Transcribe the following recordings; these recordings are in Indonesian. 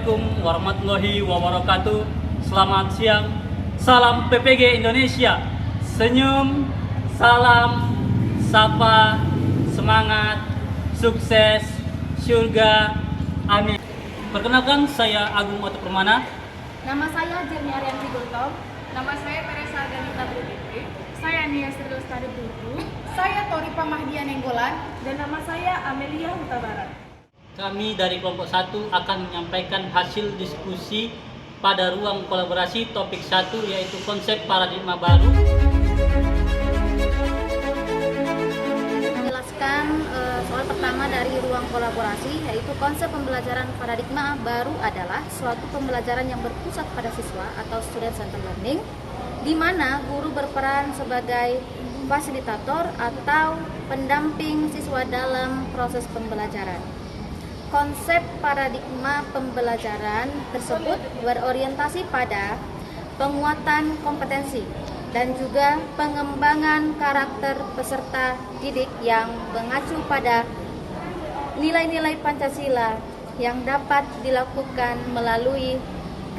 Assalamualaikum warahmatullahi wabarakatuh. Selamat siang. Salam PPG Indonesia. Senyum, salam, sapa, semangat, sukses, surga. Amin. Perkenalkan, saya Agung Oto Permana. Nama saya Jerni Arianti Gultom. Nama saya Teresa Ganita Buditri. Saya Nia Sri Lestari Bulu. Saya Toripa Mahdia Nenggolan. Dan nama saya Amelia Huta Barat. Kami dari kelompok 1 akan menyampaikan hasil diskusi pada ruang kolaborasi topik 1, yaitu konsep paradigma baru. Menjelaskan soal pertama dari ruang kolaborasi, yaitu konsep pembelajaran paradigma baru adalah suatu pembelajaran yang berpusat pada siswa atau student centered learning, di mana guru berperan sebagai fasilitator atau pendamping siswa dalam proses pembelajaran. Konsep paradigma pembelajaran tersebut berorientasi pada penguatan kompetensi dan juga pengembangan karakter peserta didik yang mengacu pada nilai-nilai Pancasila yang dapat dilakukan melalui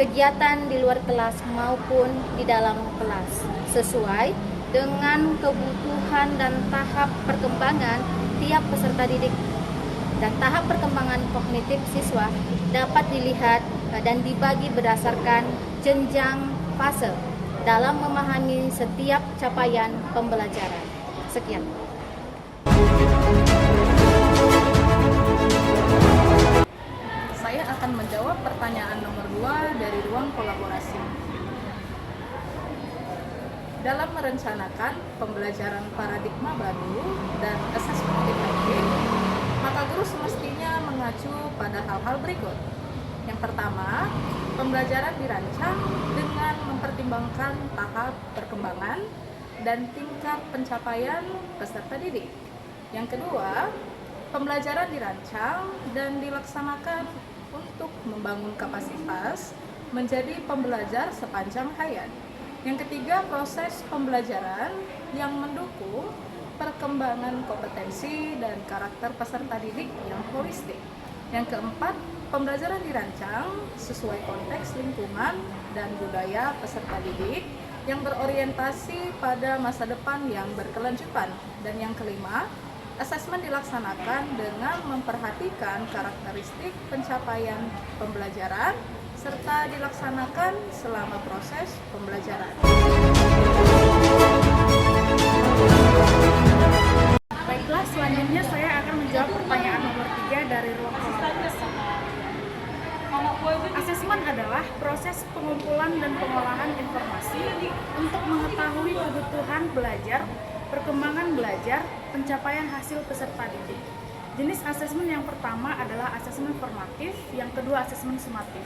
kegiatan di luar kelas maupun di dalam kelas, sesuai dengan kebutuhan dan tahap perkembangan tiap peserta didik. Dan tahap perkembangan kognitif siswa dapat dilihat dan dibagi berdasarkan jenjang fase dalam memahami setiap capaian pembelajaran. Sekian. Saya akan menjawab pertanyaan nomor 2 dari ruang kolaborasi. Dalam merencanakan pembelajaran paradigma baru dan asesmen efektif, maka guru semestinya mengacu pada hal-hal berikut. Yang pertama, pembelajaran dirancang dengan mempertimbangkan tahap perkembangan dan tingkat pencapaian peserta didik. Yang kedua, pembelajaran dirancang dan dilaksanakan untuk membangun kapasitas menjadi pembelajar sepanjang hayat. Yang ketiga, proses pembelajaran yang mendukung perkembangan kompetensi dan karakter peserta didik yang holistik. Yang keempat, pembelajaran dirancang sesuai konteks lingkungan dan budaya peserta didik yang berorientasi pada masa depan yang berkelanjutan. Dan yang kelima, asesmen dilaksanakan dengan memperhatikan karakteristik pencapaian pembelajaran serta dilaksanakan selama proses pembelajaran. Baiklah, selanjutnya saya akan menjawab pertanyaan nomor 3 dari ruang kolaborasi. Asesmen adalah proses pengumpulan dan pengolahan informasi untuk mengetahui kebutuhan belajar, perkembangan belajar, pencapaian hasil peserta didik. Jenis asesmen yang pertama adalah asesmen formatif, yang kedua asesmen sumatif.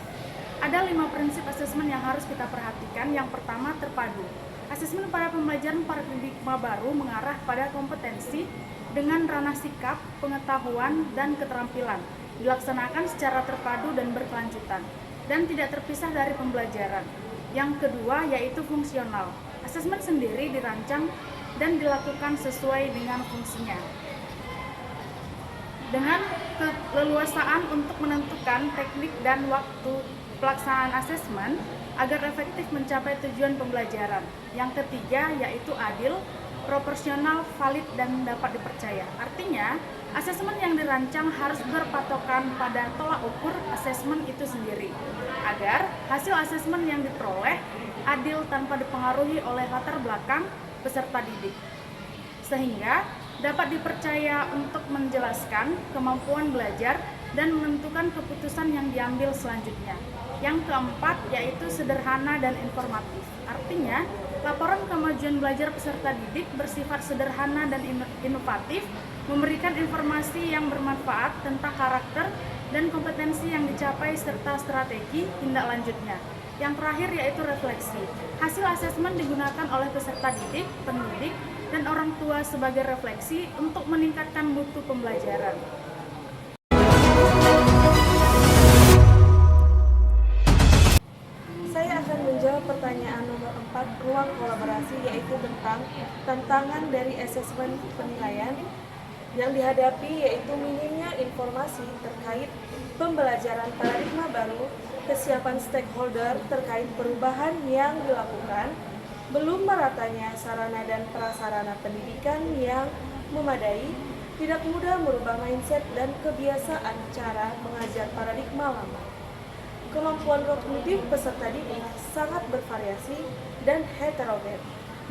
Ada 5 prinsip asesmen yang harus kita perhatikan. Yang pertama, terpadu. Asesmen pada pembelajaran paradigma baru mengarah pada kompetensi dengan ranah sikap, pengetahuan, dan keterampilan, dilaksanakan secara terpadu dan berkelanjutan, dan tidak terpisah dari pembelajaran. Yang kedua, yaitu fungsional. Asesmen sendiri dirancang dan dilakukan sesuai dengan fungsinya, dengan keleluasaan untuk menentukan teknik dan waktu pelaksanaan asesmen agar efektif mencapai tujuan pembelajaran. Yang ketiga, yaitu adil, proporsional, valid, dan dapat dipercaya. Artinya, asesmen yang dirancang harus berpatokan pada tolak ukur asesmen itu sendiri, agar hasil asesmen yang diperoleh adil tanpa dipengaruhi oleh latar belakang peserta didik, sehingga dapat dipercaya untuk menjelaskan kemampuan belajar dan menentukan keputusan yang diambil selanjutnya. Yang keempat, yaitu sederhana dan informatif. Artinya, laporan kemajuan belajar peserta didik bersifat sederhana dan inovatif, memberikan informasi yang bermanfaat tentang karakter dan kompetensi yang dicapai serta strategi tindak lanjutnya. Yang terakhir, yaitu refleksi. Hasil asesmen digunakan oleh peserta didik, pendidik, dan orang tua sebagai refleksi untuk meningkatkan mutu pembelajaran. Saya akan menjawab pertanyaan nomor 4 ruang kolaborasi, yaitu tentang tantangan dari asesmen penilaian yang dihadapi, yaitu minimnya informasi terkait pembelajaran paradigma baru kesiapan stakeholder terkait perubahan yang dilakukan, belum meratanya sarana dan prasarana pendidikan yang memadai, tidak mudah merubah mindset dan kebiasaan cara mengajar paradigma lama. Kemampuan kognitif peserta didik sangat bervariasi dan heterogen.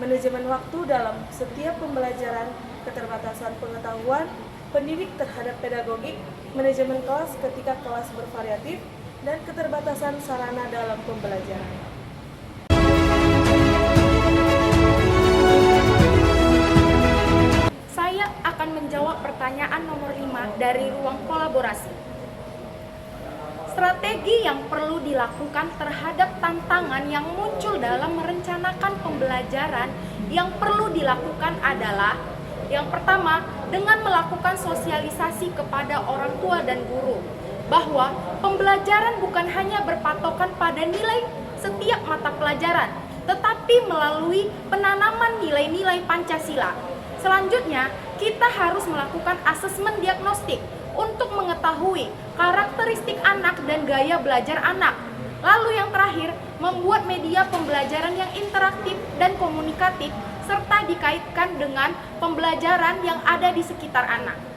Manajemen waktu dalam setiap pembelajaran, keterbatasan pengetahuan pendidik terhadap pedagogik, manajemen kelas ketika kelas bervariatif, dan keterbatasan sarana dalam pembelajaran. Saya akan menjawab pertanyaan nomor 5 dari ruang kolaborasi. Strategi yang perlu dilakukan terhadap tantangan yang muncul dalam merencanakan pembelajaran yang perlu dilakukan adalah: yang pertama, dengan melakukan sosialisasi kepada orang tua dan guru bahwa pembelajaran bukan hanya berpatokan pada nilai setiap mata pelajaran, tetapi melalui penanaman nilai-nilai Pancasila. Selanjutnya, kita harus melakukan asesmen diagnostik untuk mengetahui karakteristik anak dan gaya belajar anak. Lalu yang terakhir, membuat media pembelajaran yang interaktif dan komunikatif serta dikaitkan dengan pembelajaran yang ada di sekitar anak.